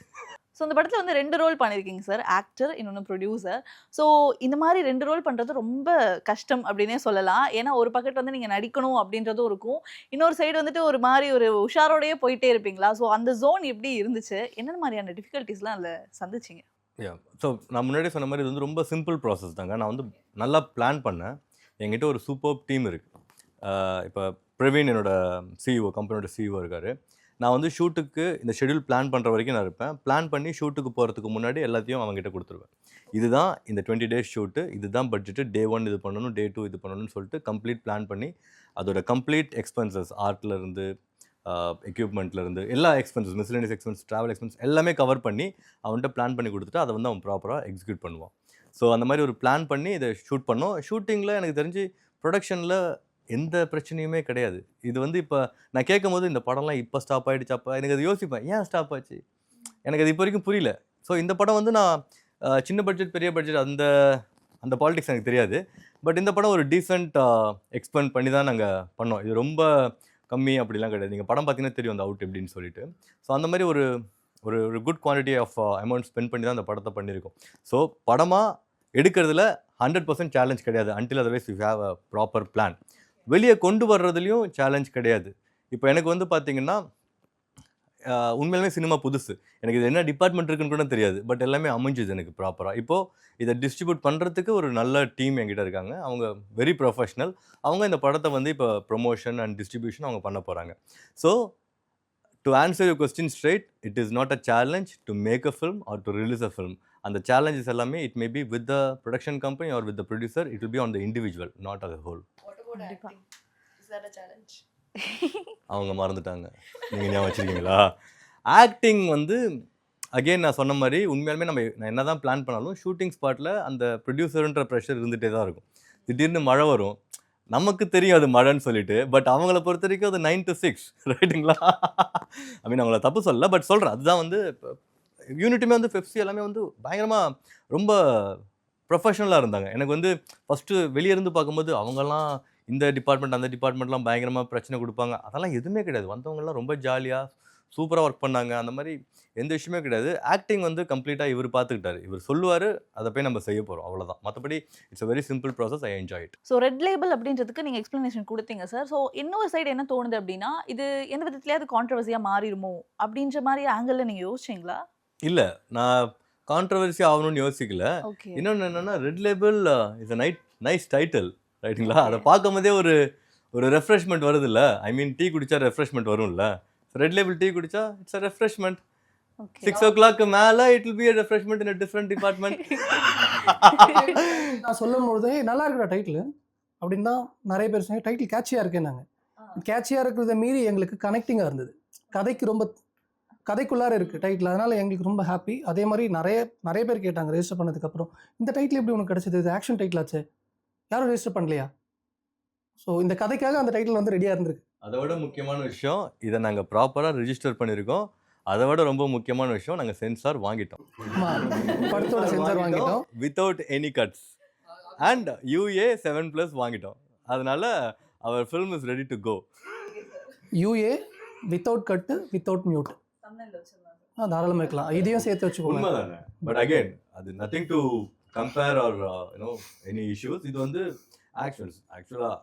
ஸோ இந்த படத்தில் வந்து 2 ரோல் பண்ணியிருக்கீங்க சார், ஆக்டர் இன்னொன்று ப்ரொடியூசர். ஸோ இந்த மாதிரி 2 ரோல் பண்ணுறது ரொம்ப கஷ்டம் அப்படின்னே சொல்லலாம். ஏன்னா ஒரு பக்கெட் வந்து நீங்கள் நடிக்கணும் அப்படின்றதும் இருக்கும், இன்னொரு சைடு வந்துட்டு ஒரு மாதிரி ஒரு உஷாரோடையே போயிட்டே இருப்பீங்களா? ஸோ அந்த ஜோன் எப்படி இருந்துச்சு, என்னென்ன மாதிரியான டிஃபிகல்ட்டிஸ்லாம் அதில் சந்திச்சிங்க? ஸோ நான் முன்னாடி சொன்ன மாதிரி இது வந்து ரொம்ப சிம்பிள் ப்ராசஸ் தாங்க. நான் வந்து நல்லா பிளான் பண்ணேன். என்கிட்ட ஒரு சூப்பர் டீம் இருக்குது. இப்போ பிரவீன் என்னோட சிஇஓ, கம்பெனியோட சிஇஓ இருக்கார். நான் வந்து ஷூட்டுக்கு இந்த ஷெடியூல் பிளான் பண்ணுற வரைக்கும் நான் இருப்பேன். பிளான் பண்ணி ஷூட்டுக்கு போகிறதுக்கு முன்னாடி எல்லாத்தையும் அவங்ககிட்ட கொடுத்துருவேன். இதுதான் இந்த 20 days ஷூட்டு, இதுதான் பட்ஜெட்டு, Day 1 இது பண்ணணும், Day 2 இது பண்ணணும்னு சொல்லிட்டு கம்ப்ளீட் பிளான் பண்ணி அதோட கம்ப்ளீட் எக்ஸ்பென்சஸ், ஆர்ட்லேருந்து எக்யூப்மெண்ட்லேருந்து எல்லா expenses, miscellaneous expense, travel expense எல்லாமே கவர் பண்ணி அவன்கிட்ட பிளான் பண்ணி கொடுத்துட்டு அதை வந்து அவன் ப்ராப்பராக எக்ஸிக்யூட் பண்ணுவான். ஸோ அந்த மாதிரி ஒரு பிளான் பண்ணி இதை ஷூட் பண்ணோம். ஷூட்டிங்கில் எனக்கு தெரிஞ்சு ப்ரொடக்ஷனில் எந்த பிரச்சனையுமே கிடையாது. இது வந்து இப்போ நான் கேட்கும் போது இந்த படம்லாம் இப்போ ஸ்டாப் ஆகிடுச்சாப்பா, எனக்கு அது யோசிப்பேன், ஏன் ஸ்டாப் ஆச்சு, எனக்கு அது இப்போ வரைக்கும் புரியல. ஸோ இந்த படம் வந்து நான் சின்ன பட்ஜெட் பெரிய பட்ஜெட் அந்த அந்த பாலிடிக்ஸ் எனக்கு தெரியாது. பட் இந்த படம் ஒரு டீசென்ட் எக்ஸ்பெண்ட் பண்ணி தான் நாங்கள் பண்ணோம். இது ரொம்ப கம்மி அப்படிலாம் கிடையாது. நீங்கள் படம் பார்த்தீங்கன்னா தெரியும் அந்த அவுட் எப்படின்னு சொல்லிட்டு. ஸோ அந்த மாதிரி ஒரு ஒரு ஒரு good quantity of amount spend பண்ணி தான் அந்த படத்தை பண்ணியிருக்கோம். ஸோ படமாக எடுக்கிறதுல 100% சேலஞ்ச் கிடையாது. Until otherwise you have a proper plan. வெளியே கொண்டு வர்றதுலையும் சேலஞ்ச் கிடையாது. இப்போ எனக்கு வந்து பார்த்தீங்கன்னா உண்மையிலுமே சினிமா புதுசு. எனக்கு இது என்ன டிபார்ட்மெண்ட் இருக்குன்னு கூட தெரியாது. பட் எல்லாமே அமைஞ்சுது எனக்கு ப்ராப்பராக. இப்போது இதை டிஸ்ட்ரிபியூட் பண்ணுறதுக்கு ஒரு நல்ல டீம் என்கிட்ட இருக்காங்க. அவங்க வெரி ப்ரொஃபஷ்னல். அவங்க இந்த படத்தை வந்து இப்போ ப்ரொமோஷன் அண்ட் டிஸ்ட்ரிபியூஷன் அவங்க பண்ண போகிறாங்க. So to answer your question straight, it is not a challenge to make a film or to release a film. அந்த சேலஞ்சஸ் எல்லாமே it may be with the production company or with the producer. It will be on the individual, not as a whole. அவங்க மறந்துட்டாங்க. நீங்கள் ஞாபகம் வச்சுருக்கீங்களா? Acting வந்து again நான் சொன்ன மாதிரி உண்மையாலுமே நான் என்ன தான் பிளான் பண்ணாலும் ஷூட்டிங் ஸ்பாட்டில் அந்த ப்ரொடியூசருன்ற ப்ரெஷர் இருந்துகிட்டே தான் இருக்கும். திடீர்னு மழை வரும், நமக்கு தெரியும் அது மழைன்னு சொல்லிட்டு. பட் அவங்கள பொறுத்த வரைக்கும் அது 9 to 6 ரைட்டுங்களா? ஐ மீன் அவங்கள தப்பு சொல்லல, பட் சொல்கிறேன். அதுதான் வந்து யூனிட்டுமே வந்து பெப்சி எல்லாமே வந்து பயங்கரமாக ரொம்ப ப்ரொஃபஷனலாக இருந்தாங்க. எனக்கு வந்து ஃபஸ்ட்டு வெளியே இருந்து பார்க்கும்போது அவங்கெல்லாம் இந்த டிபார்ட்மெண்ட் அந்த டிபார்ட்மெண்ட்லாம் பயங்கரமாக பிரச்சனை கொடுப்பாங்க. அதெல்லாம் எதுவுமே கிடையாது. வந்தவங்கலாம் ரொம்ப ஜாலியாக சூப்பராக ஒர்க் பண்ணாங்க. அந்த மாதிரி எந்த விஷயமே கிடையாது. ஆக்டிங் வந்து கம்ப்ளீட்டாக இவர் பார்த்துக்கிட்டாரு. இவர் சொல்லுவார், அதை போய் நம்ம செய்ய போகிறோம், அவ்வளோதான். மற்றபடி it's a very simple process. I enjoy it. So red label அப்படின்றதுக்கு நீங்கள் எக்ஸ்ப்ளனேஷன் கொடுத்தீங்க சார். ஸோ இன்னொரு சைடு என்ன தோணுது அப்படின்னா, இது எந்த விதத்துலையாவது கான்ட்ரவர்சியாக மாறிடுமோ அப்படின்ற மாதிரி ஆங்கிளில் நீங்கள் யோசிச்சிங்களா? இல்லை, நான் கான்ட்ரவர்சி ஆகணும்னு யோசிக்கல. ஓகே. இன்னொன்று என்னென்னா, red label is a nice title ரைட்டுங்களா? அதை பார்க்கும்போதே ஒரு ரெஃப்ரெஷ்மெண்ட் வருதுல்ல. ஐ மீன் டீ குடித்தா ரெஃப்ரெஷ்மெண்ட் வரும்ல. ரெட் லேபிள் டீ குடித்தா இட்ஸ் அ ரெஃப்ரெஷ்மெண்ட். 6 o'clock மேலே it will be a refreshment in a different department. நான் சொல்லும் பொழுது நல்லா இருக்கிற டைட்டில் அப்படின்னு தான் நிறைய பேர் சொன்னாங்க. டைட்டில் கேட்சியாக இருக்கேன். நாங்கள் கேட்சியாக இருக்கிறத மீறி எங்களுக்கு கனெக்டிங்காக இருந்தது. கதைக்கு ரொம்ப கதைக்குள்ளார இருக்குது டைட்டில். அதனால் எங்களுக்கு ரொம்ப ஹாப்பி. அதே மாதிரி நிறைய பேர் கேட்டாங்க ரெஜிஸ்டர் பண்ணதுக்கப்புறம், இந்த டைட்டில் எப்படி உனக்கு கிடச்சிது? இது ஆக்ஷன் டைட்டில் ஆச்சு, யாரும் ரெஜிஸ்டர் பண்ணலையா? ஸோ இந்த கதைக்காக அந்த டைட்டில் வந்து ரெடியாக இருந்திருக்கு. அதை விட முக்கியமான விஷயம், இதை நாங்கள் ப்ராப்பராக ரெஜிஸ்டர் பண்ணியிருக்கோம். அதை விட ரொம்ப முக்கியமான விஷயம், நாங்கள் சென்சார் வாங்கிட்டோம். படத்தோட சென்சார் வாங்கிட்டோம் without any cuts and UA 7+ வாங்கிட்டோம். அதனால அவர் film is ready to go. UA without cut without mute தாராளமாக இருக்கலாம். இதையும் சேர்த்து வச்சுக்கோங்க. உண்மைதானே? பட் அகைன் அது nothing to compare or any issues. இது வந்து ஆக்ஷன்ஸ் ஆக்சுவலாக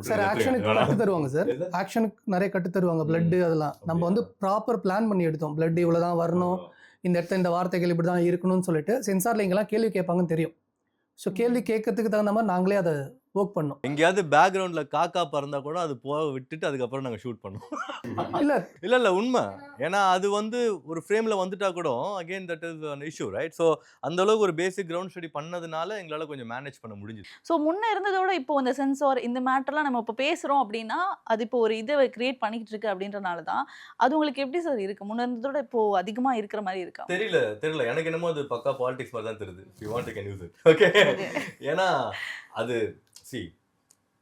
சார் ஆக்ஷனுக்கு கட்டு தருவாங்க சார். ஆக்ஷனுக்கு நிறைய கட்டு தருவாங்க. பிளட்டு அதெல்லாம் நம்ம வந்து ப்ராப்பர் பிளான் பண்ணி எடுத்தோம். பிளட் இவ்வளோ தான் வரணும், இந்த இடத்துல இந்த வார்த்தைகள் இப்படி தான் இருக்கணும்னு சொல்லிட்டு சென்சாரில் இங்கெல்லாம் கேள்வி கேட்பாங்கன்னு தெரியும். ஸோ கேள்வி கேட்கறதுக்கு தகுந்த மாதிரி நாங்களே அதை ஒர்க் பண்ணோம். எங்கேயாவது பேக்ரவுண்டில் காக்கா பறந்தா கூட அது விட்டுட்டு அதுக்கப்புறம் நாங்கள் ஷூட் பண்ணோம். இல்லை உண்மை. ஏன்னா அது வந்து ஒரு ஃப்ரேமில் வந்துட்டா கூட again that is an issue, right? So அந்த அளவுக்கு ஒரு பேசிக் கிரவுண்ட் ஸ்டடி பண்ணதுனால எங்களால் கொஞ்சம் மேனேஜ் பண்ண முடிஞ்சுது. ஸோ முன்னே இருந்ததோட இப்போ இந்த சென்சார் இந்த மேட்டர்லாம் நம்ம இப்போ பேசுகிறோம் அப்படின்னா, அது இப்போ ஒரு இதை கிரியேட் பண்ணிக்கிட்டு இருக்கு அப்படின்றனால தான். அது உங்களுக்கு எப்படி சார் இருக்குது? முன்னே இருந்ததோட இப்போ அதிகமாக இருக்கிற மாதிரி இருக்கா? தெரியல. எனக்கு என்னமோ அது பக்கா பாலிடிக்ஸ் மாதிரி தான் தெரியுது. You want to can use it. Okay. ஏன்னா அது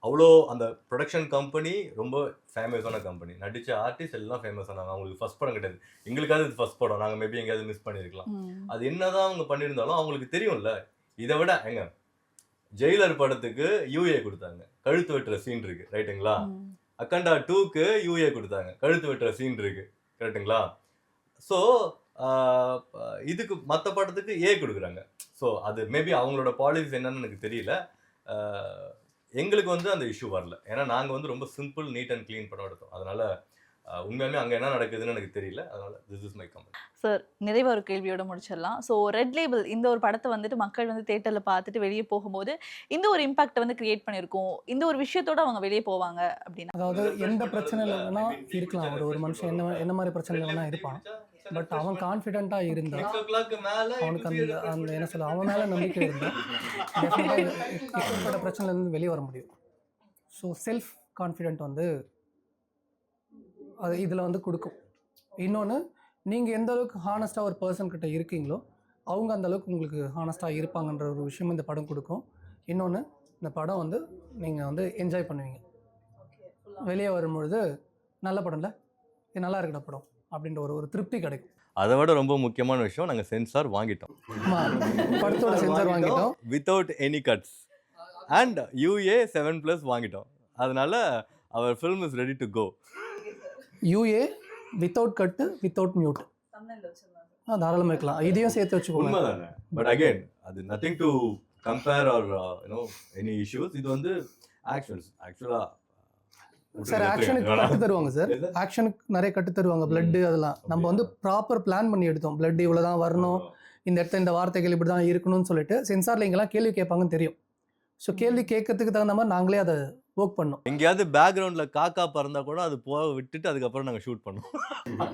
அவ்வளோ அந்த ப்ரொடக்ஷன் கம்பெனி ரொம்ப ஃபேமஸான கம்பெனி. நடித்த ஆர்டிஸ்ட் எல்லாம் ஃபேமஸ் ஆனாங்க. அவங்களுக்கு ஃபர்ஸ்ட் படம் கிடையாது. எங்களுக்காவது இது ஃபர்ஸ்ட் படம். நாங்கள் மேபி எங்கேயாவது மிஸ் பண்ணியிருக்கலாம். அது என்னதான் அவங்க பண்ணியிருந்தாலும் அவங்களுக்கு தெரியும்ல. இதை விட ஜெயிலர் படத்துக்கு UA கொடுத்தாங்க, கழுத்து வெட்டுற சீன் இருக்கு, ரைட்டுங்களா? அக்கண்டா 2க்கு UA கொடுத்தாங்க, கழுத்து வெட்டுற சீன் இருக்கு, கரெக்டுங்களா? ஸோ இதுக்கு மற்ற படத்துக்கு A கொடுக்குறாங்க. ஸோ அது மேபி அவங்களோட பாலிசிஸ் என்னன்னு எனக்கு தெரியல. எங்களுக்கு வந்து அந்த இஷ்யூ வரல. ஏன்னா நாங்கள் வந்து ரொம்ப சிம்பிள் நீட் அண்ட் க்ளீன் படம் எடுத்தோம். அதனால உண்மையாலுமே அங்கே என்ன நடக்குதுன்னு எனக்கு தெரியல. அதனால this is my comment. Sir நிறைவா ஒரு கேள்வியோட முடிச்சிடலாம். ஸோ ரெட் லேபிள் இந்த ஒரு படத்தை வந்துட்டு மக்கள் வந்து தேட்டரில் பார்த்துட்டு வெளியே போகும்போது இந்த ஒரு இம்பாக்டை வந்து கிரியேட் பண்ணியிருக்கோம், இந்த ஒரு விஷயத்தோட அவங்க வெளியே போவாங்க அப்படின்னா? அதாவது எந்த பிரச்சனையில் வேணா இருக்கலாம். ஒரு மனுஷன் என்ன மாதிரி பிரச்சனையில் வேணா இருப்பான். பட் அவன் கான்ஃபிடென்ட்டாக இருந்தால், அவனுக்கு அந்த என்ன சொல்ல, அவன் மேலே நம்பிக்கை இருந்தால் டெஃபினட்டாக பிரச்சனைலேருந்து வெளியே வர முடியும். ஸோ செல்ஃப் கான்ஃபிடென்ட் வந்து அது இதில் வந்து கொடுக்கும். இன்னொன்று, நீங்கள் எந்த அளவுக்கு ஹானஸ்ட்டாக ஒரு பர்சன்கிட்ட இருக்கீங்களோ அவங்க அந்த அளவுக்கு உங்களுக்கு ஹானஸ்ட்டாக இருப்பாங்கன்ற ஒரு விஷயம் இந்த படம் கொடுக்கும். இன்னொன்று, இந்த படம் வந்து நீங்கள் வந்து என்ஜாய் பண்ணுவீங்க. வெளியே வரும்பொழுது நல்ல படம்ல இது நல்லா இருக்கிற படம் அப்படின்ற ஒரு திருப்தி கிடைக்கும். அதை விட ரொம்ப முக்கியமான விஷயம், நாங்கள் சென்சார் வாங்கிட்டோம். ஆமாம், படத்தோட சென்சார் வாங்கிட்டோம். Without any cuts and UA 7+ வாங்கிட்டோம். அதனால அவர் film is ready to go. UA without cut without mute தாராளமாக வைக்கலாம். இதையும் சேர்த்து வச்சுக்கோங்க. உண்மைதானே? பட் அகைன் அது nothing to compare or any issues. இது வந்து ஆக்சுவலாக சார் ஆக்ஷனுக்கு கட்டு தருவாங்க சார். ஆக்ஷனுக்கு நிறைய கட்டு தருவாங்க. பிளட்டு அதெல்லாம் நம்ம வந்து ப்ராப்பர் பிளான் பண்ணி எடுத்தோம். பிளட் இவ்வளோ தான் வரணும், இந்த இடத்துல இந்த வார்த்தைகள் இப்படி தான் இருக்கணும்னு சொல்லிட்டு சென்சாரில் இங்கெல்லாம் கேள்வி கேட்பாங்கன்னு தெரியும். ஸோ கேள்வி கேட்கறதுக்கு தகுந்த மாதிரி நாங்களே அதை ஒர்க் பண்ணோம். எங்கேயாவது பேக்ரவுண்டில் காக்கா பறந்தா கூட அது போக விட்டுட்டு அதுக்கப்புறம் நாங்கள் ஷூட் பண்ணோம்.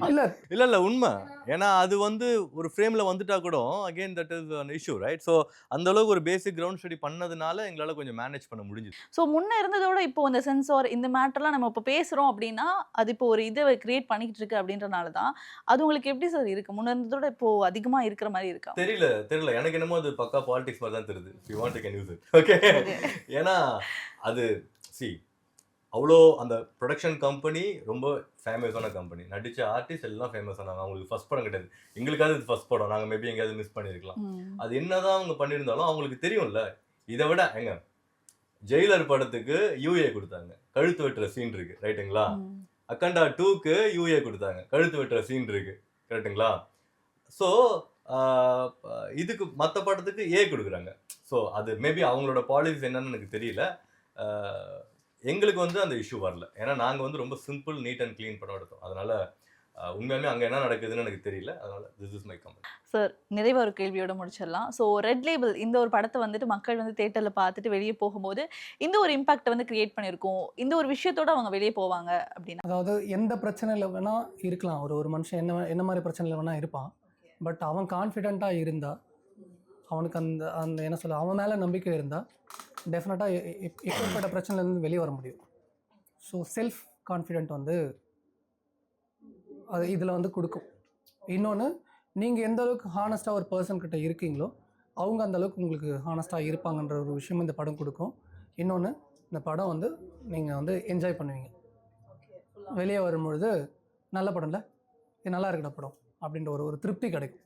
இல்லை இல்லை உண்மை. ஏன்னா அது வந்து ஒரு ஃப்ரேமில் வந்துட்டா கூட again that is an issue, right? So அந்த அளவுக்கு ஒரு பேசிக் கிரவுண்ட் ஸ்டடி பண்ணதுனால எங்களால் கொஞ்சம் மேனேஜ் பண்ண முடிஞ்சுது. ஸோ முன்ன இருந்ததோட இப்போ இந்த சென்சார் இந்த மேட்டர்லாம் நம்ம இப்போ பேசுகிறோம் அப்படின்னா அது இப்போ ஒரு இதை கிரியேட் பண்ணிக்கிட்டு இருக்கு அப்படின்றனால தான் அது உங்களுக்கு எப்படி சார் இருக்குது? முன்ன இருந்ததோட இப்போ அதிகமாக இருக்கிற மாதிரி இருக்கா? தெரியல எனக்கு என்னமோ அது பக்கா பாலிடிக்ஸ் மாதிரி தான் தெரியுது. If you want you can use it. Okay. ஏன்னா அது அவ்வளோ அந்த ப்ரொடக்ஷன் கம்பெனி ரொம்ப ஃபேமஸான கம்பெனி. நடித்த ஆர்டிஸ்ட் எல்லாம் ஃபேமஸ் ஆனாங்க. அவங்களுக்கு ஃபர்ஸ்ட் படம் கிடையாது. எங்களுக்காவது இது ஃபர்ஸ்ட் படம். நாங்கள் மேபி எங்கேயாவது மிஸ் பண்ணியிருக்கலாம். அது என்னதான் அவங்க பண்ணியிருந்தாலும் அவங்களுக்கு தெரியும்ல. இதை விட ஜெயிலர் படத்துக்கு UA கொடுத்தாங்க, கழுத்து வெட்டுற சீன் இருக்கு, ரைட்டுங்களா? அக்கண்டா 2க்கு UA கொடுத்தாங்க, கழுத்து வெட்டுற சீன் இருக்கு, கரெக்டுங்களா? ஸோ இதுக்கு மற்ற படத்துக்கு A கொடுக்குறாங்க. ஸோ அது மேபி அவங்களோட பாலிசிஸ் என்னன்னு எனக்கு தெரியல. எங்களுக்கு வந்து அந்த இஷ்யூ வரல. ஏன்னா நாங்கள் வந்து ரொம்ப சிம்பிள் நீட் அண்ட் க்ளீன் படம் எடுத்தோம். அதனால உண்மையாலுமே அங்கே என்ன நடக்குதுன்னு எனக்கு தெரியல. அதனால this is my comment. Sir நிறைவாக ஒரு கேள்வியோட முடிச்சிடலாம். ஸோ ரெட் லேபிள் இந்த ஒரு படத்தை வந்துட்டு மக்கள் வந்து தேட்டரில் பார்த்துட்டு வெளியே போகும்போது இந்த ஒரு இம்பாக்டை வந்து கிரியேட் பண்ணியிருக்கோம், இந்த ஒரு விஷயத்தோட அவங்க வெளியே போவாங்க அப்படின்னா? அதாவது எந்த பிரச்சனையில் வேணால் இருக்கலாம். ஒரு மனுஷன் என்ன மாதிரி பிரச்சனையில் வேணால் இருப்பான். பட் அவன் கான்ஃபிடெண்ட்டாக இருந்தால், அவனுக்கு அந்த என்ன சொல்ல, அவன் மேலே நம்பிக்கை இருந்தால் டெஃபினட்டாக எப்படிப்பட்ட பிரச்சனைலேருந்து வெளியே வர முடியும். ஸோ செல்ஃப் கான்ஃபிடென்ட் வந்து அது இதில் வந்து கொடுக்கும். இன்னொன்று, நீங்கள் எந்த அளவுக்கு ஹானஸ்ட்டாக ஒரு பர்சன் கிட்ட இருக்கீங்களோ அவங்க அந்த அளவுக்கு உங்களுக்கு ஹானஸ்ட்டாக இருப்பாங்கன்ற ஒரு விஷயம் இந்த படம் கொடுக்கும். இன்னொன்று, இந்த படம் வந்து நீங்கள் வந்து என்ஜாய் பண்ணுவீங்க. வெளியே வரும்பொழுது நல்ல படம்ல இது நல்லா இருக்கிற படம் அப்படின்ற ஒரு திருப்தி கிடைக்கும்.